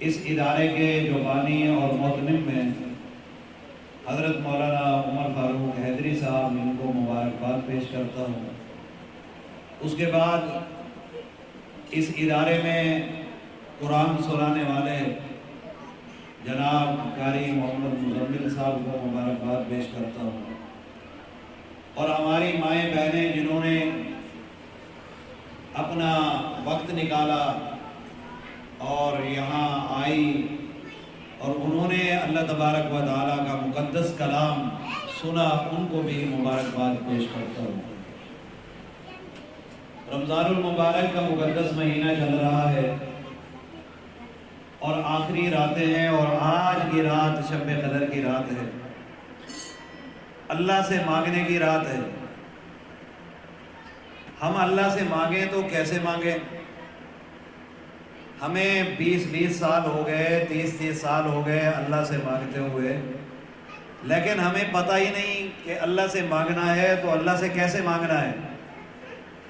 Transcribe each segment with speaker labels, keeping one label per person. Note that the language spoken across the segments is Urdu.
Speaker 1: اس ادارے کے جو بانی اور محتمم میں حضرت مولانا عمر فاروق حیدری صاحب، ان کو مبارکباد پیش کرتا ہوں۔ اس کے بعد اس ادارے میں قرآن سنانے والے جناب قاری محمد مزمل صاحب کو مبارکباد پیش کرتا ہوں، اور ہماری مائیں بہنیں جنہوں نے اپنا وقت نکالا اور یہاں آئی اور انہوں نے اللہ تبارک و تعالیٰ کا مقدس کلام سنا، ان کو بھی مبارکباد پیش کرتا ہوں۔ رمضان المبارک کا مقدس مہینہ چل رہا ہے اور آخری راتیں ہیں، اور آج کی رات شب قدر کی رات ہے، اللہ سے مانگنے کی رات ہے۔ ہم اللہ سے مانگیں تو کیسے مانگیں؟ ہمیں 20 سال ہو گئے، 30 سال ہو گئے اللہ سے مانگتے ہوئے، لیکن ہمیں پتہ ہی نہیں کہ اللہ سے مانگنا ہے تو اللہ سے کیسے مانگنا ہے،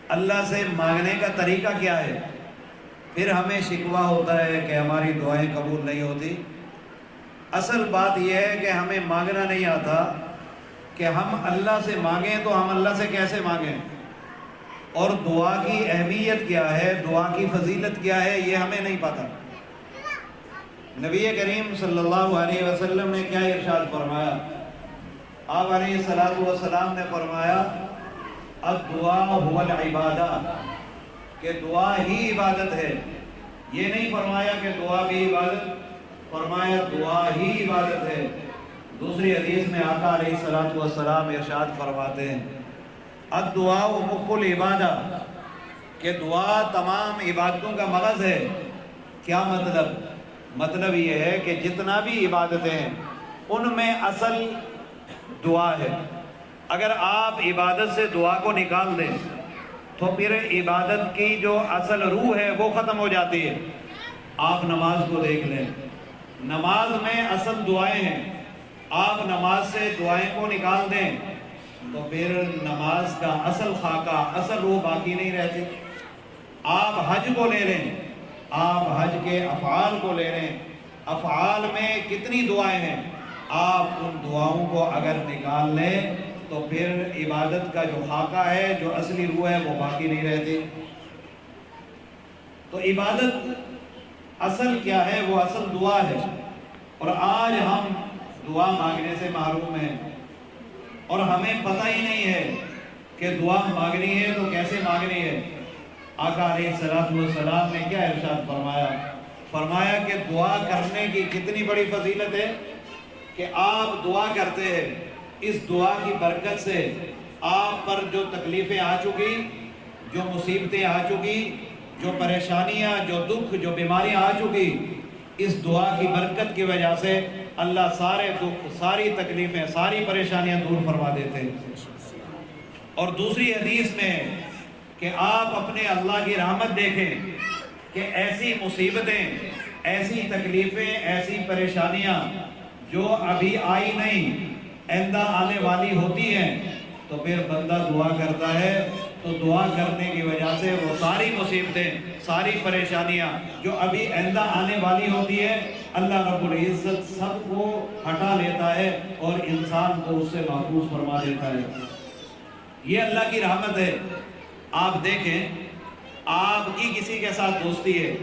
Speaker 1: اللہ سے مانگنے کا طریقہ کیا ہے۔ پھر ہمیں شکوہ ہوتا ہے کہ ہماری دعائیں قبول نہیں ہوتی۔ اصل بات یہ ہے کہ ہمیں مانگنا نہیں آتا کہ ہم اللہ سے مانگیں تو ہم اللہ سے کیسے مانگیں، اور دعا کی اہمیت کیا ہے، دعا کی فضیلت کیا ہے، یہ ہمیں نہیں پتہ۔ نبی کریم صلی اللہ علیہ وسلم نے کیا ارشاد فرمایا؟ آپ علیہ السلام نے فرمایا الدعاء هو العبادہ، کہ دعا ہی عبادت ہے۔ یہ نہیں فرمایا کہ دعا بھی عبادت، فرمایا دعا ہی عبادت ہے۔ دوسری حدیث میں آقا علیہ السلام ارشاد فرماتے ہیں الدعاء مخ العبادہ، کہ دعا تمام عبادتوں کا مغز ہے۔ کیا مطلب؟ مطلب یہ ہے کہ جتنا بھی عبادتیں ہیں ان میں اصل دعا ہے۔ اگر آپ عبادت سے دعا کو نکال دیں تو پھر عبادت کی جو اصل روح ہے وہ ختم ہو جاتی ہے۔ آپ نماز کو دیکھ لیں، نماز میں اصل دعائیں ہیں، آپ نماز سے دعائیں کو نکال دیں تو پھر نماز کا اصل خاکہ، اصل روح باقی نہیں رہتی۔ آپ حج کو لے لیں، آپ حج کے افعال کو لے لیں، افعال میں کتنی دعائیں ہیں، آپ ان دعاؤں کو اگر نکال لیں تو پھر عبادت کا جو خاکہ ہے، جو اصلی روح ہے، وہ باقی نہیں رہتی۔ تو عبادت اصل کیا ہے؟ وہ اصل دعا ہے، اور آج ہم دعا مانگنے سے محروم ہیں، اور ہمیں پتہ ہی نہیں ہے کہ دعا مانگنی ہے تو کیسے مانگنی ہے۔ آقا علیہ السلام نے کیا ارشاد فرمایا؟ فرمایا کہ دعا کرنے کی کتنی بڑی فضیلت ہے کہ آپ دعا کرتے ہیں، اس دعا کی برکت سے آپ پر جو تکلیفیں آ چکی، جو مصیبتیں آ چکی، جو پریشانیاں، جو دکھ، جو بیماریاں آ چکی، اس دعا کی برکت کی وجہ سے اللہ سارے دکھ، ساری تکلیفیں، ساری پریشانیاں دور فرما دیتے ہیں۔ اور دوسری حدیث میں کہ آپ اپنے اللہ کی رحمت دیکھیں کہ ایسی مصیبتیں، ایسی تکلیفیں، ایسی پریشانیاں جو ابھی آئی نہیں، آئندہ آنے والی ہوتی ہیں، تو پھر بندہ دعا کرتا ہے تو دعا کرنے کی وجہ سے وہ ساری مصیبتیں، ساری پریشانیاں جو ابھی آئندہ آنے والی ہوتی ہے، اللہ رب العزت سب کو ہٹا لیتا ہے اور انسان کو اس سے محفوظ فرما دیتا ہے۔ یہ اللہ کی رحمت ہے۔ آپ دیکھیں، آپ کی کسی کے ساتھ دوستی ہے،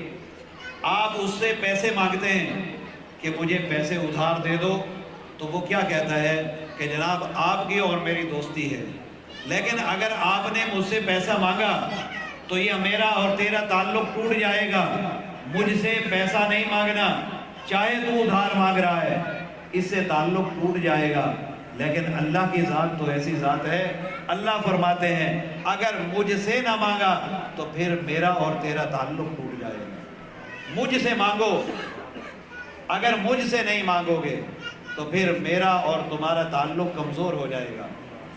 Speaker 1: آپ اس سے پیسے مانگتے ہیں کہ مجھے پیسے ادھار دے دو، تو وہ کیا کہتا ہے کہ جناب آپ کی اور میری دوستی ہے، لیکن اگر آپ نے مجھ سے پیسہ مانگا تو یہ میرا اور تیرا تعلق ٹوٹ جائے گا۔ مجھ سے پیسہ نہیں مانگنا، چاہے تو ادھار مانگ رہا ہے، اس سے تعلق ٹوٹ جائے گا۔ لیکن اللہ کی ذات تو ایسی ذات ہے، اللہ فرماتے ہیں اگر مجھ سے نہ مانگا تو پھر میرا اور تیرا تعلق ٹوٹ جائے گا۔ مجھ سے مانگو، اگر مجھ سے نہیں مانگو گے تو پھر میرا اور تمہارا تعلق کمزور ہو جائے گا،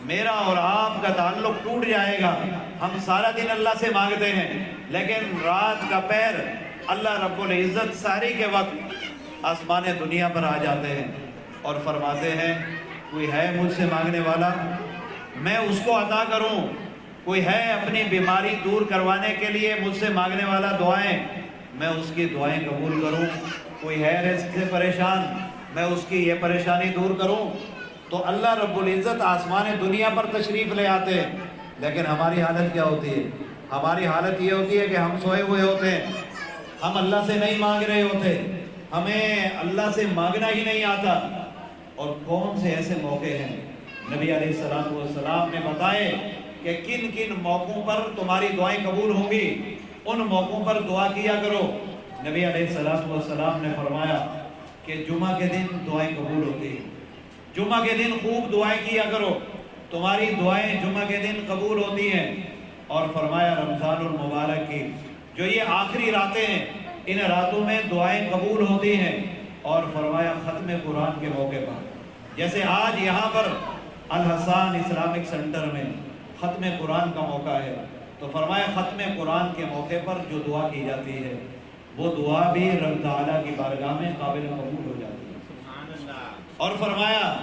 Speaker 1: میرا اور آپ کا تعلق ٹوٹ جائے گا۔ ہم سارا دن اللہ سے مانگتے ہیں، لیکن رات کا پہر اللہ رب العزت سحری کے وقت آسمان دنیا پر آ جاتے ہیں اور فرماتے ہیں کوئی ہے مجھ سے مانگنے والا، میں اس کو عطا کروں۔ کوئی ہے اپنی بیماری دور کروانے کے لیے مجھ سے مانگنے والا دعائیں، میں اس کی دعائیں قبول کروں۔ کوئی ہے رزق سے پریشان، میں اس کی یہ پریشانی دور کروں، تو اللہ رب العزت آسمان دنیا پر تشریف لے آتے ہیں۔ لیکن ہماری حالت کیا ہوتی ہے؟ ہماری حالت یہ ہوتی ہے کہ ہم سوئے ہوئے ہوتے ہیں، ہم اللہ سے نہیں مانگ رہے ہوتے، ہمیں اللہ سے مانگنا ہی نہیں آتا۔ اور کون سے ایسے موقع ہیں نبی علیہ السلام نے بتائے کہ کن کن موقعوں پر تمہاری دعائیں قبول ہوں گی، ان موقعوں پر دعا کیا کرو۔ نبی علیہ السلام نے فرمایا کہ جمعہ کے دن دعائیں قبول ہوتی ہیں، جمعہ کے دن خوب دعائیں کیا کرو، تمہاری دعائیں جمعہ کے دن قبول ہوتی ہیں۔ اور فرمایا رمضان المبارک کی جو یہ آخری راتیں ہیں، ان راتوں میں دعائیں قبول ہوتی ہیں۔ اور فرمایا ختم قرآن کے موقع پر، جیسے آج یہاں پر الحسان اسلامک سینٹر میں ختم قرآن کا موقع ہے، تو فرمایا ختم قرآن کے موقع پر جو دعا کی جاتی ہے وہ دعا بھی رب تعالیٰ کی بارگاہ میں قابل قبول ہو جاتی ہے۔ اور فرمایا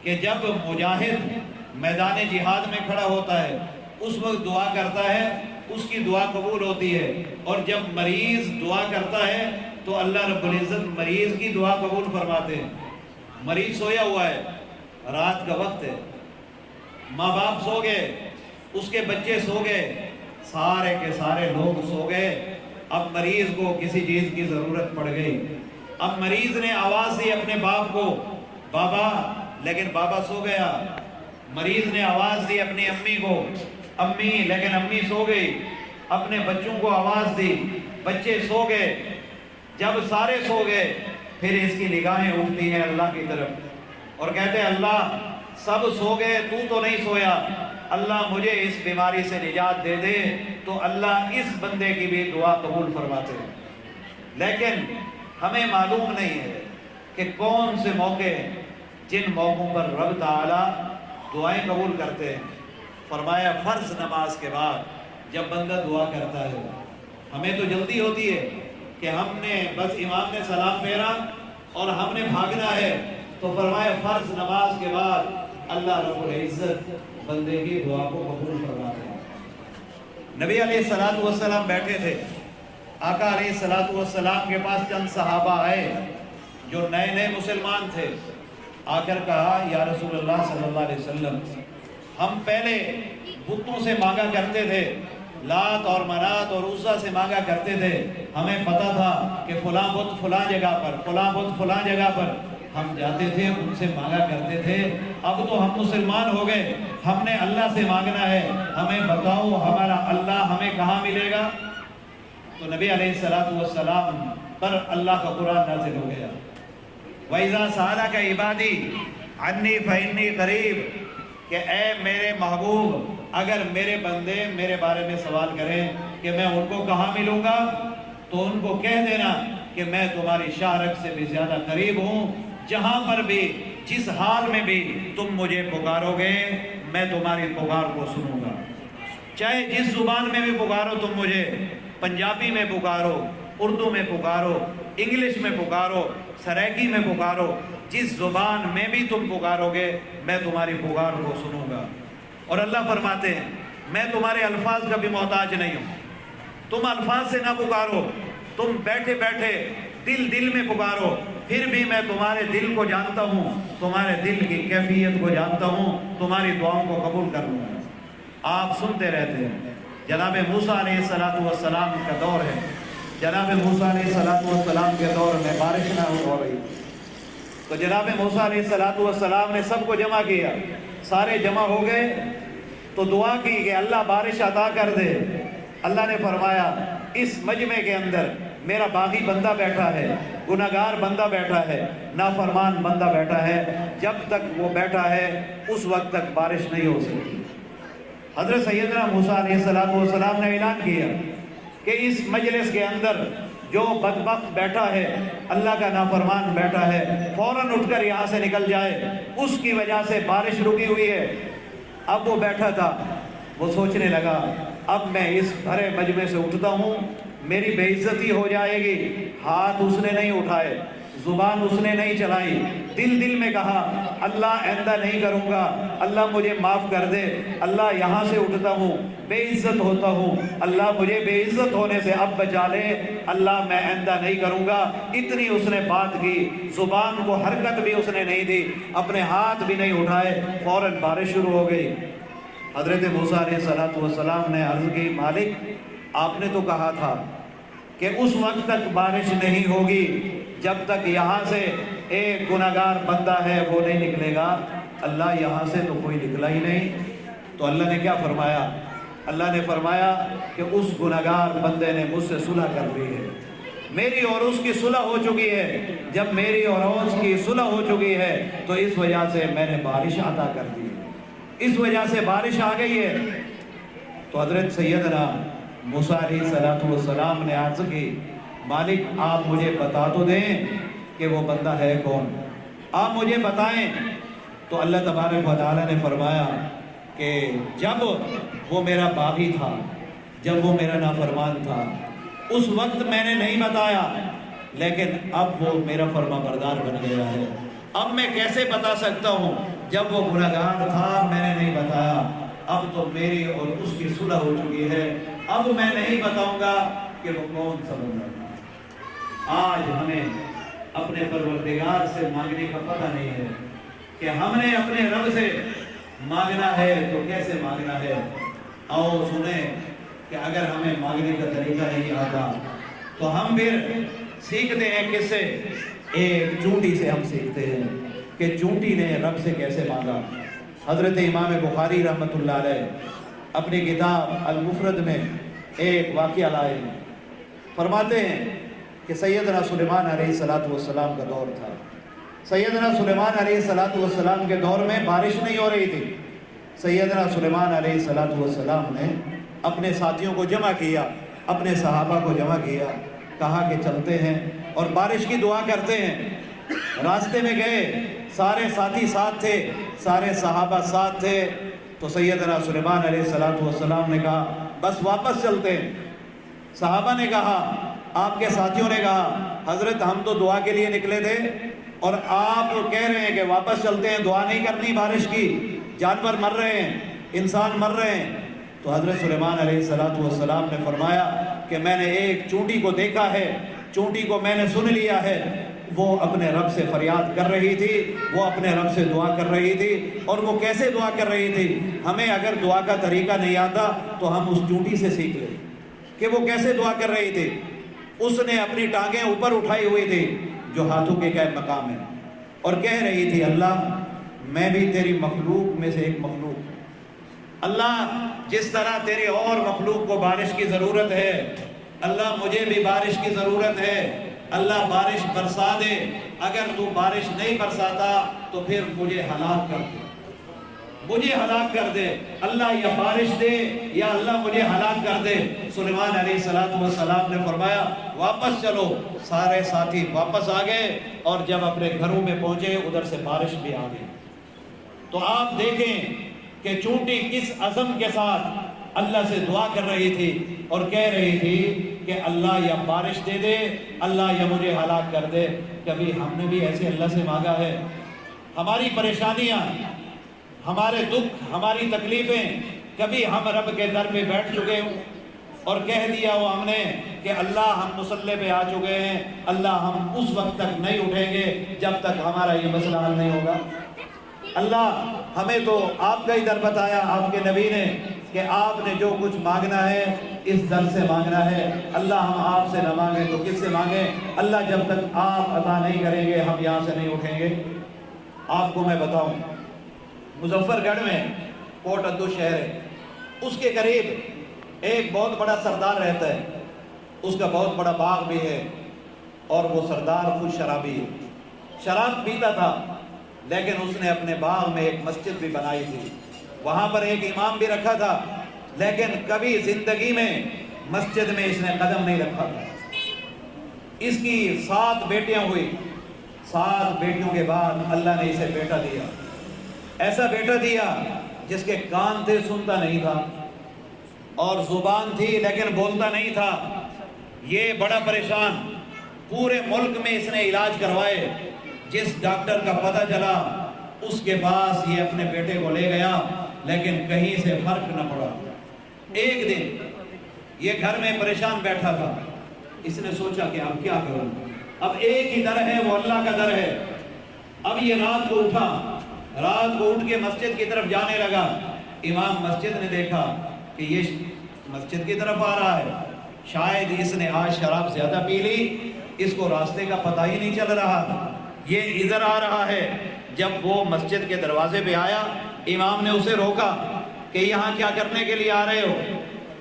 Speaker 1: کہ جب مجاہد میدان جہاد میں کھڑا ہوتا ہے اس وقت دعا کرتا ہے، اس کی دعا قبول ہوتی ہے۔ اور جب مریض دعا کرتا ہے تو اللہ رب العزت مریض کی دعا قبول فرماتے ہیں۔ مریض سویا ہوا ہے، رات کا وقت ہے، ماں باپ سو گئے، اس کے بچے سو گئے، سارے کے سارے لوگ سو گئے، اب مریض کو کسی چیز کی ضرورت پڑ گئی۔ اب مریض نے آواز دی اپنے باپ کو، بابا، لیکن بابا سو گیا۔ مریض نے آواز دی اپنی امی کو، امی، لیکن امی سو گئی۔ اپنے بچوں کو آواز دی، بچے سو گئے۔ جب سارے سو گئے پھر اس کی نگاہیں اٹھتی ہیں اللہ کی طرف اور کہتے ہیں اللہ سب سو گئے، تو نہیں سویا، اللہ مجھے اس بیماری سے نجات دے دے۔ تو اللہ اس بندے کی بھی دعا قبول فرماتے ہیں۔ لیکن ہمیں معلوم نہیں ہے کہ کون سے موقع ہیں جن موقعوں پر رب تعالیٰ دعائیں قبول کرتے ہیں۔ فرمایا فرض نماز کے بعد جب بندہ دعا کرتا ہے، ہمیں تو جلدی ہوتی ہے کہ ہم نے بس امام نے سلام پھیرا اور ہم نے بھاگنا ہے، تو فرمایا فرض نماز کے بعد اللہ رب العزت بندے کی دعا کو قبول فرماتے ہیں۔ نبی علیہ السلام بیٹھے تھے، آقا علیہ السلام کے پاس چند صحابہ آئے جو نئے نئے مسلمان تھے، آ کر کہا یا رسول اللہ صلی اللہ علیہ وسلم، ہم پہلے بتوں سے مانگا کرتے تھے، لات اور منات اور عزا سے مانگا کرتے تھے، ہمیں پتا تھا کہ فلاں بت فلاں جگہ پر، فلاں بت فلاں جگہ پر، ہم جاتے تھے ان سے مانگا کرتے تھے۔ اب تو ہم مسلمان ہو گئے، ہم نے اللہ سے مانگنا ہے، ہمیں بتاؤ ہمارا اللہ ہمیں کہاں ملے گا؟ تو نبی علیہ السلام پر اللہ کا قرآن نازل ہو گیا، وَإِذَا سَأَلَكَ عِبَادِي عَنِّي فَإِنِّي قَرِيبٌ، کہ اے میرے محبوب اگر میرے بندے میرے بارے میں سوال کریں کہ میں ان کو کہاں ملوں گا، تو ان کو کہہ دینا کہ میں تمہاری شارک سے بھی زیادہ قریب ہوں، جہاں پر بھی جس حال میں بھی تم مجھے پکارو گے میں تمہاری پکار کو سنوں گا، چاہے جس زبان میں بھی پکارو تم مجھے، پنجابی میں پکارو، اردو میں پکارو، انگلش میں پکارو، سرائکی میں پکارو، جس زبان میں بھی تم پکارو گے میں تمہاری پکار کو سنوں گا۔ اور اللہ فرماتے ہیں میں تمہارے الفاظ کا بھی محتاج نہیں ہوں، تم الفاظ سے نہ پکارو، تم بیٹھے بیٹھے دل میں پکارو، پھر بھی میں تمہارے دل کو جانتا ہوں، تمہارے دل کی کیفیت کو جانتا ہوں، تمہاری دعاؤں کو قبول کر لوں گا۔ آپ سنتے رہتے ہیں، جناب موسیٰ علیہ السلام کا دور ہے، جناب موسیٰ علیہ السلام کے دور میں بارش نہ ہو رہی، تو جناب موسیٰ علیہ السلام نے سب کو جمع کیا، سارے جمع ہو گئے تو دعا کی کہ اللہ بارش عطا کر دے۔ اللہ نے فرمایا اس مجمع کے اندر میرا باغی بندہ بیٹھا ہے، گناہگار بندہ بیٹھا ہے، نافرمان بندہ بیٹھا ہے، جب تک وہ بیٹھا ہے اس وقت تک بارش نہیں ہو سکتی۔ حضرت سیدنا موسیٰ علیہ السلام نے اعلان کیا کہ اس مجلس کے اندر جو بدبخت بیٹھا ہے، اللہ کا نافرمان بیٹھا ہے، فوراً اٹھ کر یہاں سے نکل جائے، اس کی وجہ سے بارش رکی ہوئی ہے۔ اب وہ بیٹھا تھا، وہ سوچنے لگا اب میں اس بھرے مجمع سے اٹھتا ہوں، میری بے عزتی ہو جائے گی۔ ہاتھ اس نے نہیں اٹھائے، زبان اس نے نہیں چلائی، دل میں کہا اللہ آئندہ نہیں کروں گا، اللہ مجھے معاف کر دے، اللہ یہاں سے اٹھتا ہوں بے عزت ہوتا ہوں، اللہ مجھے بے عزت ہونے سے اب بچا لے، اللہ میں آئندہ نہیں کروں گا۔ اتنی اس نے بات کی، زبان کو حرکت بھی اس نے نہیں دی، اپنے ہاتھ بھی نہیں اٹھائے، فوراً بارش شروع ہو گئی۔ حضرت موسیٰ علیہ السلام نے عرض کی مالک آپ نے تو کہا تھا کہ اس وقت تک بارش نہیں ہوگی جب تک یہاں سے ایک گناہگار بندہ ہے وہ نہیں نکلے گا، اللہ یہاں سے تو کوئی نکلا ہی نہیں۔ تو اللہ نے کیا فرمایا؟ اللہ نے فرمایا کہ اس گناہگار بندے نے مجھ سے صلح کر لی ہے، میری اور اس کی صلح ہو چکی ہے، جب میری اور اس کی صلح ہو چکی ہے تو اس وجہ سے میں نے بارش عطا کر دی ہے، اس وجہ سے بارش آ گئی ہے۔ تو حضرت سیدنا موسیٰ علیہ السلام نے عرض کی مالک آپ مجھے بتا تو دیں کہ وہ بندہ ہے کون، آپ مجھے بتائیں۔ تو اللہ تبارک و تعالیٰ نے فرمایا کہ جب وہ میرا باغی تھا، جب وہ میرا نافرمان تھا، اس وقت میں نے نہیں بتایا، لیکن اب وہ میرا فرما بردار بن گیا ہے۔ اب میں کیسے بتا سکتا ہوں؟ جب وہ گناہگار تھا میں نے نہیں بتایا، اب تو میری اور اس کی صلح ہو چکی ہے، اب میں نہیں بتاؤں گا کہ وہ کون سا بندہ تھا۔ آج ہمیں اپنے پروردگار سے مانگنے کا پتہ نہیں ہے کہ ہم نے اپنے رب سے مانگنا ہے تو کیسے مانگنا ہے۔ آؤ سنیں کہ اگر ہمیں مانگنے کا طریقہ نہیں آتا تو ہم پھر سیکھتے ہیں کس سے؟ ایک چونٹی سے ہم سیکھتے ہیں کہ چونٹی نے رب سے کیسے مانگا۔ حضرت امام بخاری رحمۃ اللہ علیہ اپنی کتاب المفرد میں ایک واقعہ لائے ہیں، فرماتے ہیں کہ سیدنا سلیمان علیہ السلام کا دور تھا۔ سیدنا سلیمان علیہ السلام کے دور میں بارش نہیں ہو رہی تھی۔ سیدنا سلیمان علیہ السلام نے اپنے ساتھیوں کو جمع کیا، اپنے صحابہ کو جمع کیا، کہا کہ چلتے ہیں اور بارش کی دعا کرتے ہیں۔ راستے میں گئے، سارے ساتھی ساتھ تھے، سارے صحابہ ساتھ تھے، تو سیدنا سلیمان علیہ السلام نے کہا بس واپس چلتے ہیں۔ صحابہ نے کہا، آپ کے ساتھیوں نے کہا حضرت ہم تو دعا کے لیے نکلے تھے اور آپ کہہ رہے ہیں کہ واپس چلتے ہیں، دعا نہیں کرنی بارش کی، جانور مر رہے ہیں، انسان مر رہے ہیں۔ تو حضرت سلیمان علیہ السلام نے فرمایا کہ میں نے ایک چونٹی کو دیکھا ہے، چونٹی کو میں نے سن لیا ہے، وہ اپنے رب سے فریاد کر رہی تھی، وہ اپنے رب سے دعا کر رہی تھی، اور وہ کیسے دعا کر رہی تھی؟ ہمیں اگر دعا کا طریقہ نہیں آتا تو ہم اس چونٹی سے سیکھ لیں کہ وہ کیسے دعا کر رہی تھی۔ اس نے اپنی ٹانگیں اوپر اٹھائی ہوئی تھی جو ہاتھوں کے قائم مقام ہے، اور کہہ رہی تھی اللہ میں بھی تیری مخلوق میں سے ایک مخلوق، اللہ جس طرح تیری اور مخلوق کو بارش کی ضرورت ہے، اللہ مجھے بھی بارش کی ضرورت ہے، اللہ بارش برسا دے، اگر تو بارش نہیں برساتا تو پھر مجھے ہلاک کر دے، مجھے ہلاک کر دے، اللہ یا بارش دے یا اللہ مجھے ہلاک کر دے۔ سلیمان علیہ السلام نے فرمایا واپس چلو۔ سارے ساتھی واپس آ گئے اور جب اپنے گھروں میں پہنچے ادھر سے بارش بھی آ گئی۔ تو آپ دیکھیں کہ چونٹی کس عزم کے ساتھ اللہ سے دعا کر رہی تھی اور کہہ رہی تھی کہ اللہ یا بارش دے دے، اللہ یا مجھے ہلاک کر دے۔ کبھی ہم نے بھی ایسے اللہ سے مانگا ہے؟ ہماری پریشانیاں، ہمارے دکھ، ہماری تکلیفیں، کبھی ہم رب کے در پہ بیٹھ چکے ہوں اور کہہ دیا ہو ہم نے کہ اللہ ہم مصلی پہ آ چکے ہیں، اللہ ہم اس وقت تک نہیں اٹھیں گے جب تک ہمارا یہ مسئلہ حل نہیں ہوگا۔ اللہ ہمیں تو آپ کا ہی در بتایا آپ کے نبی نے کہ آپ نے جو کچھ مانگنا ہے اس در سے مانگنا ہے۔ اللہ ہم آپ سے نہ مانگیں تو کس سے مانگیں؟ اللہ جب تک آپ عطا نہیں کریں گے ہم یہاں سے نہیں اٹھیں گے۔ آپ کو میں بتاؤں، مظفر گڑھ میں کوٹ ادو شہر ہے، اس کے قریب ایک بہت بڑا سردار رہتا ہے، اس کا بہت بڑا باغ بھی ہے، اور وہ سردار خود شرابی ہے، شراب پیتا تھا، لیکن اس نے اپنے باغ میں ایک مسجد بھی بنائی تھی، وہاں پر ایک امام بھی رکھا تھا، لیکن کبھی زندگی میں مسجد میں اس نے قدم نہیں رکھا تھا۔ اس کی 7 بیٹیاں ہوئی، 7 بیٹیوں کے بعد اللہ نے اسے بیٹا دیا، ایسا بیٹا دیا جس کے کان تھے سنتا نہیں تھا، اور زبان تھی لیکن بولتا نہیں تھا، یہ بڑا پریشان، پورے ملک میں اس نے علاج کروائے، جس ڈاکٹر کا پتہ چلا اس کے پاس یہ اپنے بیٹے کو لے گیا، لیکن کہیں سے فرق نہ پڑا۔ ایک دن یہ گھر میں پریشان بیٹھا تھا، اس نے سوچا کہ اب کیا کروں، اب ایک ہی در ہے، وہ اللہ کا در ہے۔ اب یہ رات کو اٹھا، رات کو اٹھ کے مسجد کی طرف جانے لگا۔ امام مسجد نے دیکھا کہ یہ مسجد کی طرف آ رہا ہے، شاید اس نے آج شراب زیادہ پی لی، اس کو راستے کا پتہ ہی نہیں چل رہا، یہ ادھر آ رہا ہے۔ جب وہ مسجد کے دروازے پہ آیا، امام نے اسے روکا کہ یہاں کیا کرنے کے لیے آ رہے ہو؟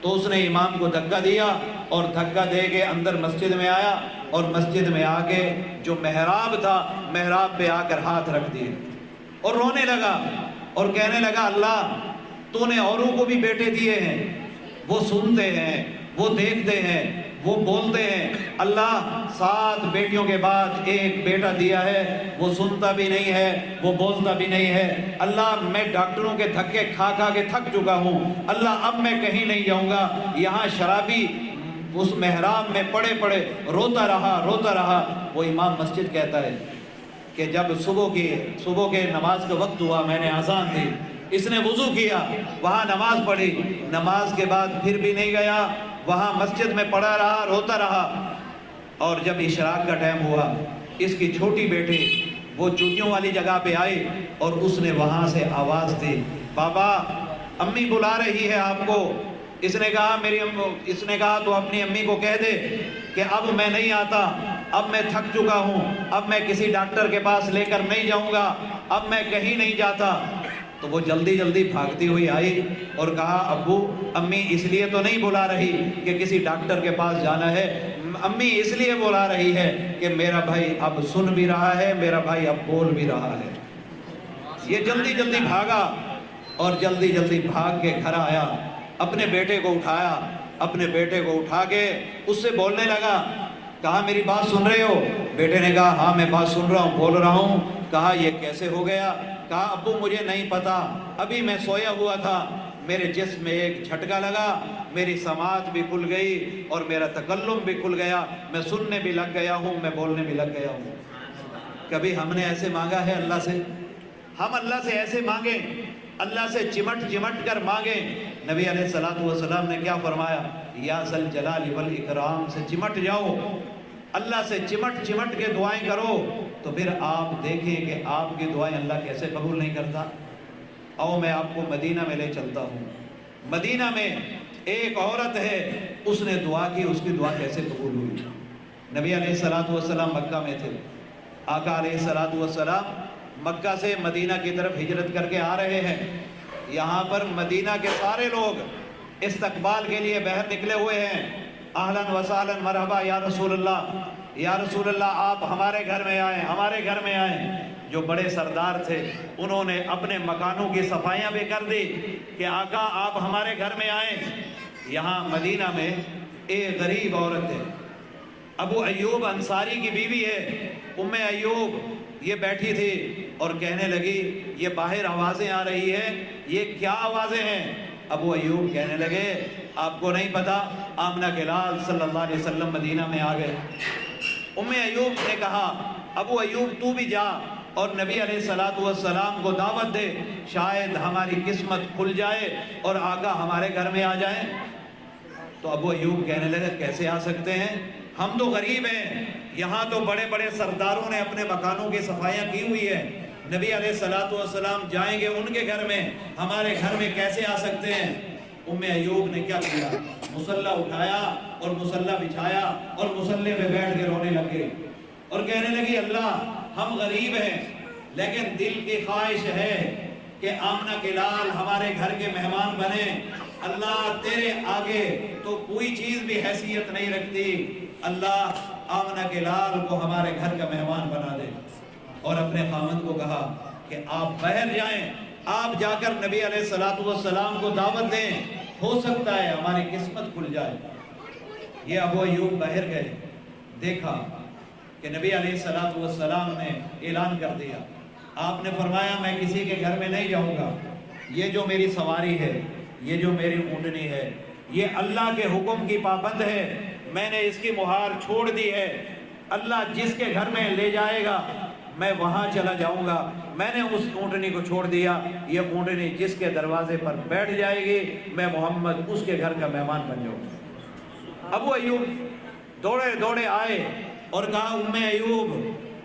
Speaker 1: تو اس نے امام کو دھکا دیا اور دھکا دے کے اندر مسجد میں آیا، اور مسجد میں آ کے جو محراب تھا، محراب پہ آ کر ہاتھ رکھ دیے اور رونے لگا اور کہنے لگا، اللہ تو نے اوروں کو بھی بیٹے دیے ہیں، وہ سنتے ہیں، وہ دیکھتے ہیں، وہ بولتے ہیں، اللہ 7 بیٹیوں کے بعد ایک بیٹا دیا ہے، وہ سنتا بھی نہیں ہے، وہ بولتا بھی نہیں ہے۔ اللہ میں ڈاکٹروں کے دھکے کھا کھا کے تھک چکا ہوں، اللہ اب میں کہیں نہیں جاؤں گا۔ یہاں شرابی اس محراب میں پڑے پڑے روتا رہا۔ وہ امام مسجد کہتا ہے کہ جب صبح کے نماز کا وقت ہوا، میں نے اذان دی، اس نے وضو کیا، وہاں نماز پڑھی، نماز کے بعد پھر بھی نہیں گیا، وہاں مسجد میں پڑا رہا، روتا رہا۔ اور جب اشراق کا ٹائم ہوا، اس کی چھوٹی بیٹی وہ جوتیوں والی جگہ پہ آئی اور اس نے وہاں سے آواز دی، بابا امی بلا رہی ہے آپ کو۔ اس نے کہا تو اپنی امی کو کہہ دے کہ اب میں نہیں آتا، اب میں تھک چکا ہوں، اب میں کسی ڈاکٹر کے پاس لے کر نہیں جاؤں گا، اب میں کہیں نہیں جاتا۔ تو وہ جلدی جلدی بھاگتی ہوئی آئی اور کہا، ابو امی اس لیے تو نہیں بلا رہی کہ کسی ڈاکٹر کے پاس جانا ہے، امی اس لیے بلا رہی ہے کہ میرا بھائی اب سن بھی رہا ہے، میرا بھائی اب بول بھی رہا ہے۔ یہ جلدی جلدی بھاگا اور جلدی جلدی بھاگ کے گھر آیا، اپنے بیٹے کو اٹھایا، اپنے بیٹے کو اٹھا کے اس سے بولنے لگا، کہا میری بات سن رہے ہو؟ بیٹے نے کہا ہاں میں بات سن رہا ہوں، بول رہا ہوں۔ کہا یہ کیسے ہو گیا؟ کہا ابو مجھے نہیں پتا، ابھی میں سویا ہوا تھا، میرے جسم میں ایک جھٹکا لگا، میری سماعت بھی کھل گئی اور میرا تکلم بھی کھل گیا، میں سننے بھی لگ گیا ہوں، میں بولنے بھی لگ گیا ہوں۔ کبھی ہم نے ایسے مانگا ہے اللہ سے؟ ہم اللہ سے ایسے مانگیں، اللہ سے چمٹ چمٹ کر مانگیں۔ نبی علیہ الصلوۃ والسلام نے کیا فرمایا؟ یا ذل جلال والاکرام سے چمٹ جاؤ، اللہ سے چمٹ چمٹ کے دعائیں کرو، تو پھر آپ دیکھیں کہ آپ کی دعائیں اللہ کیسے قبول نہیں کرتا۔ آؤ میں آپ کو مدینہ میں لے چلتا ہوں۔ مدینہ میں ایک عورت ہے، اس نے دعا کی، اس کی دعا کیسے قبول ہوئی؟ نبی علیہ الصلوۃ والسلام مکہ میں تھے، آقا علیہ الصلوۃ والسلام مکہ سے مدینہ کی طرف ہجرت کر کے آ رہے ہیں۔ یہاں پر مدینہ کے سارے لوگ استقبال کے لیے باہر نکلے ہوئے ہیں، اہلاً وسہلاً مرحبا یا رسول اللہ، یا رسول اللہ آپ ہمارے گھر میں آئیں، ہمارے گھر میں آئیں۔ جو بڑے سردار تھے انہوں نے اپنے مکانوں کی صفائیاں بھی کر دی کہ آقا آپ ہمارے گھر میں آئیں۔ یہاں مدینہ میں ایک غریب عورت ہے، ابو ایوب انصاری کی بیوی ہے، ام ایوب، یہ بیٹھی تھی اور کہنے لگی یہ باہر آوازیں آ رہی ہیں، یہ کیا آوازیں ہیں؟ ابو ایوب کہنے لگے آپ کو نہیں پتا، آمنہ کے لال صلی اللہ علیہ وسلم مدینہ میں آ گئے۔ ام ایوب نے کہا ابو ایوب تو بھی جا اور نبی علیہ الصلوۃ والسلام کو دعوت دے، شاید ہماری قسمت کھل جائے اور آقا ہمارے گھر میں آ جائیں۔ تو ابو ایوب کہنے لگے کیسے آ سکتے ہیں، ہم تو غریب ہیں، یہاں تو بڑے بڑے سرداروں نے اپنے مکانوں کی صفائیاں کی ہوئی ہیں، نبی علیہ الصلوۃ والسلام جائیں گے ان کے گھر میں، ہمارے گھر میں کیسے آ سکتے ہیں؟ ام ایوب نے کیا کیا؟ مصلی اٹھایا اور مصلی بچھایا اور مصلی پہ بیٹھ کے رونے لگ گئی اور کہنے لگی اللہ ہم غریب ہیں لیکن دل کی خواہش ہے کہ آمنہ کے لال ہمارے گھر کے مہمان بنے، اللہ تیرے آگے تو کوئی چیز بھی حیثیت نہیں رکھتی، اللہ آمنہ کے لال کو ہمارے گھر کا مہمان بنا دے۔ اور اپنے خامند کو کہا کہ آپ باہر جائیں، آپ جا کر نبی علیہ الصلوۃ والسلام کو دعوت دیں، ہو سکتا ہے ہماری قسمت کھل جائے۔ یہ ابو ایوب باہر گئے، دیکھا کہ نبی علیہ الصلوۃ والسلام نے اعلان کر دیا، آپ نے فرمایا میں کسی کے گھر میں نہیں جاؤں گا، یہ جو میری سواری ہے، یہ جو میری اونٹنی ہے، یہ اللہ کے حکم کی پابند ہے، میں نے اس کی مہار چھوڑ دی ہے، اللہ جس کے گھر میں لے جائے گا میں وہاں چلا جاؤں گا، میں نے اس اونٹنی کو چھوڑ دیا، یہ اونٹنی جس کے دروازے پر بیٹھ جائے گی میں محمد اس کے گھر کا مہمان بن جاؤں گا۔ ابو ایوب دوڑے دوڑے آئے اور کہا ام ایوب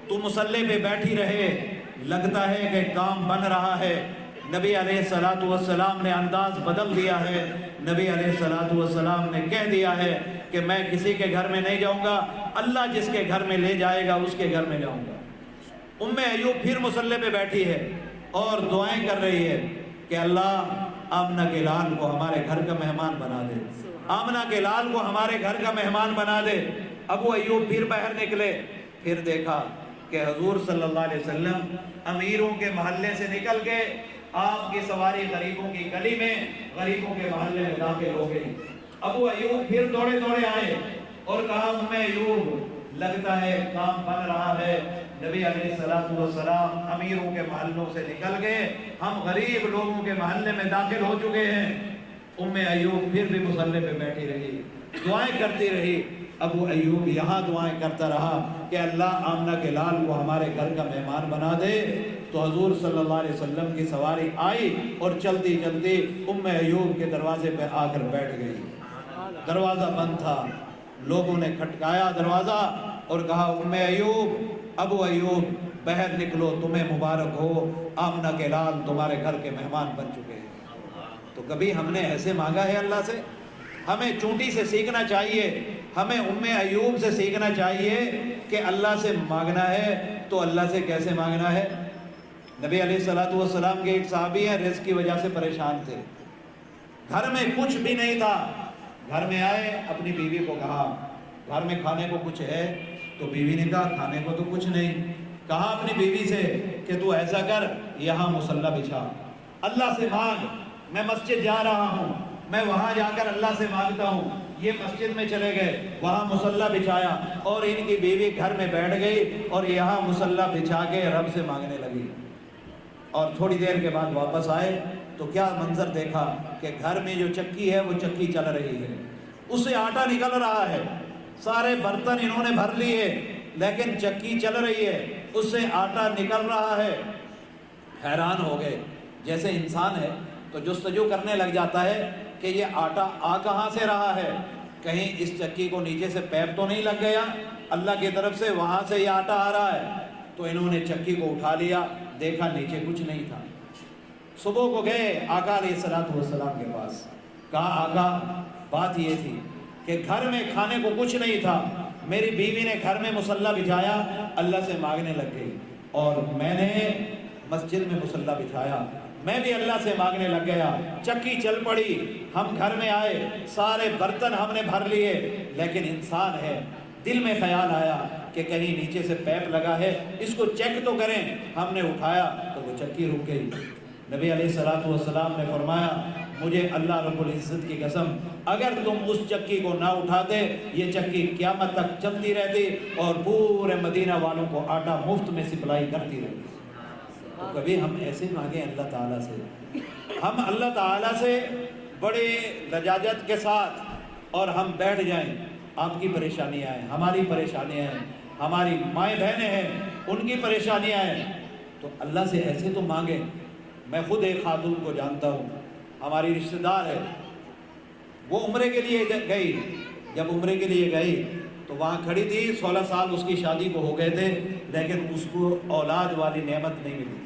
Speaker 1: تو مصلی پہ بیٹھی رہے، لگتا ہے کہ کام بن رہا ہے۔ نبی علیہ السلام نے انداز بدل دیا ہے، نبی علیہ السلام نے کہہ دیا ہے کہ میں کسی کے گھر میں نہیں جاؤں گا، اللہ جس کے گھر میں لے جائے گا اس کے گھر میں جاؤں گا۔ ام ایوب پھر مصلی پہ بیٹھی ہے اور دعائیں کر رہی ہے کہ اللہ آمنہ کے لال کو ہمارے گھر کا مہمان بنا دے، آمنہ کے لال کو ہمارے گھر کا مہمان بنا دے۔ ابو ایوب پھر باہر نکلے، پھر دیکھا کہ حضور صلی اللہ علیہ وسلم امیروں کے محلے سے نکل کے آپ کی سواری غریبوں کی گلی میں غریبوں کے محلے میں داخل ہو گئی۔ ابو ایوب پھر دوڑے دوڑے آئے اور کہا ام ایوب لگتا ہے کام بن رہا ہے، نبی علیہ السلام امیروں کے محلوں سے نکل گئے، ہم غریب لوگوں کے محلے میں داخل ہو چکے ہیں۔ ام ایوب پھر بھی مصلی پہ بیٹھی رہی، دعائیں کرتی رہی۔ ابو ایوب یہاں دعائیں کرتا رہا کہ اللہ آمنہ کے لال کو ہمارے گھر کا مہمان بنا دے۔ تو حضور صلی اللہ علیہ وسلم کی سواری آئی اور چلتی چلتی ام ایوب کے دروازے پہ آ کر بیٹھ گئی۔ دروازہ بند تھا، لوگوں نے کھٹکایا دروازہ اور کہا ام ایوب، ابو ایوب باہر نکلو، تمہیں مبارک ہو، آمنہ کے لال تمہارے گھر کے مہمان بن چکے ہیں۔ تو کبھی ہم نے ایسے مانگا ہے اللہ سے؟ ہمیں چونٹی سے سیکھنا چاہیے، ہمیں ام ایوب سے سیکھنا چاہیے کہ اللہ سے مانگنا ہے تو اللہ سے کیسے مانگنا ہے۔ نبی علیہ السلام کے ایک صحابی ہیں، رزق کی وجہ سے پریشان تھے، گھر میں کچھ بھی نہیں تھا، گھر میں آئے اپنی بیوی کو کہا گھر میں کھانے کو کچھ ہے؟ تو بیوی نے کہا کھانے کو تو کچھ نہیں۔ کہا اپنی بیوی سے کہ تو ایسا کر، یہاں مصلی بچھا، اللہ سے مانگ، میں مسجد جا رہا ہوں، میں وہاں جا کر اللہ سے مانگتا ہوں۔ یہ مسجد میں چلے گئے، وہاں مصلی بچھایا اور ان کی بیوی گھر میں بیٹھ گئی اور یہاں مصلی بچھا کے رب سے مانگنے لگی۔ اور تھوڑی دیر کے بعد واپس آئے تو کیا منظر دیکھا کہ گھر میں جو چکی ہے وہ چکی چل رہی ہے، اس سے آٹا نکل رہا ہے، سارے برتن انہوں نے بھر لیے لیکن چکی چل رہی ہے، اس سے آٹا نکل رہا ہے۔ حیران ہو گئے، جیسے انسان ہے تو جستجو کرنے لگ جاتا ہے کہ یہ آٹا آ کہاں سے رہا ہے، کہیں اس چکی کو نیچے سے پیپ تو نہیں لگ گیا، اللہ کی طرف سے وہاں سے یہ آٹا آ رہا ہے۔ تو انہوں نے چکی کو اٹھا لیا، دیکھا نیچے کچھ نہیں تھا۔ صبح کو گئے آقا علیہ السلام کے پاس، کہا آقا بات یہ تھی کہ گھر میں کھانے کو کچھ نہیں تھا، میری بیوی نے گھر میں مصلی بچھایا، اللہ سے مانگنے لگ گئی، اور میں نے مسجد میں مصلی بچھایا، میں بھی اللہ سے مانگنے لگ گیا، چکی چل پڑی، ہم گھر میں آئے، سارے برتن ہم نے بھر لیے، لیکن انسان ہے، دل میں خیال آیا کہ کہیں نیچے سے پیپ لگا ہے، اس کو چیک تو کریں۔ ہم نے اٹھایا تو وہ چکی رک گئی۔ نبی علیہ السلام نے فرمایا مجھے اللہ رب العزت کی قسم، اگر تم اس چکی کو نہ اٹھاتے یہ چکی قیامت تک چلتی رہتی اور پورے مدینہ والوں کو آٹا مفت میں سپلائی کرتی رہتی۔ تو کبھی ہم ایسے مانگیں اللہ تعالیٰ سے، ہم اللہ تعالیٰ سے بڑے لجاجت کے ساتھ اور ہم بیٹھ جائیں، آپ کی پریشانیاں ہیں، ہماری پریشانیاں ہیں، ہماری مائیں بہنیں ہیں ان کی پریشانیاں ہیں، تو اللہ سے ایسے تو مانگیں۔ میں خود ایک خاتون کو جانتا ہوں، ہماری رشتہ دار ہے، وہ عمرے کے لیے گئی، جب عمرے کے لیے گئی تو وہاں کھڑی تھی، 16 سال اس کی شادی کو ہو گئے تھے لیکن اس کو اولاد والی نعمت نہیں ملی۔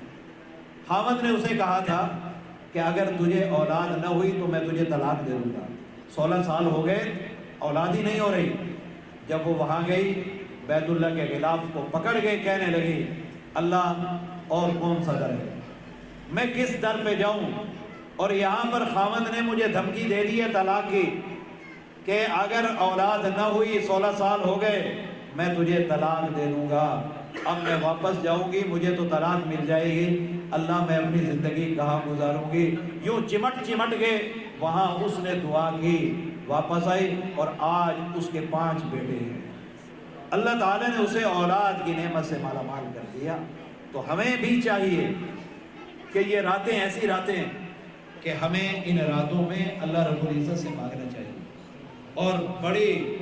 Speaker 1: خاوند نے اسے کہا تھا کہ اگر تجھے اولاد نہ ہوئی تو میں تجھے طلاق دے دوں گا، 16 سال ہو گئے اولاد ہی نہیں ہو رہی۔ جب وہ وہاں گئی بیت اللہ کے غلاف کو پکڑ گئے، کہنے لگی اللہ اور کون سا در ہے، میں کس در پہ جاؤں، اور یہاں پر خاوند نے مجھے دھمکی دے دی ہے طلاق کی کہ اگر اولاد نہ ہوئی 16 سال ہو گئے میں تجھے طلاق دے دوں گا، اب میں واپس جاؤں گی مجھے تو طلاق مل جائے گی، اللہ میں اپنی زندگی کہاں گزاروں گی۔ یوں چمٹ گئے، وہاں اس نے دعا کی، واپس آئی اور آج اس کے 5 بیٹے ہیں، اللہ تعالیٰ نے اسے اولاد کی نعمت سے مالا مال کر دیا۔ تو ہمیں بھی چاہیے کہ یہ راتیں ایسی راتیں کہ ہمیں ان راتوں میں اللہ رب العزت سے مانگنا چاہیے، اور بڑی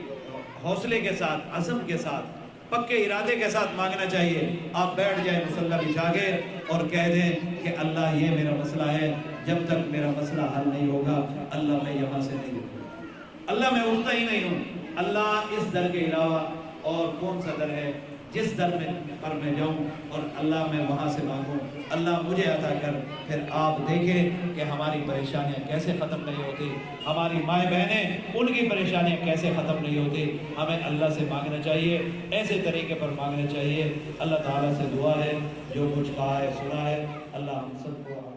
Speaker 1: حوصلے کے ساتھ، عزم کے ساتھ، پکے ارادے کے ساتھ مانگنا چاہیے۔ آپ بیٹھ جائیں مصلی بچھا کے اور کہہ دیں کہ اللہ یہ میرا مسئلہ ہے، جب تک میرا مسئلہ حل نہیں ہوگا اللہ میں یہاں سے نہیں اٹھوں، اللہ میں اٹھتا ہی نہیں ہوں۔ اللہ اس در کے علاوہ اور کون سا در ہے جس در پر میں جاؤں اور اللہ میں وہاں سے مانگوں، اللہ مجھے عطا کر۔ پھر آپ دیکھیں کہ ہماری پریشانیاں کیسے ختم نہیں ہوتی، ہماری مائیں بہنیں ان کی پریشانیاں کیسے ختم نہیں ہوتی۔ ہمیں اللہ سے مانگنا چاہیے، ایسے طریقے پر مانگنا چاہیے۔ اللہ تعالیٰ سے دعا ہے جو کچھ کہا ہے سنا ہے، اللہ ہم سب کو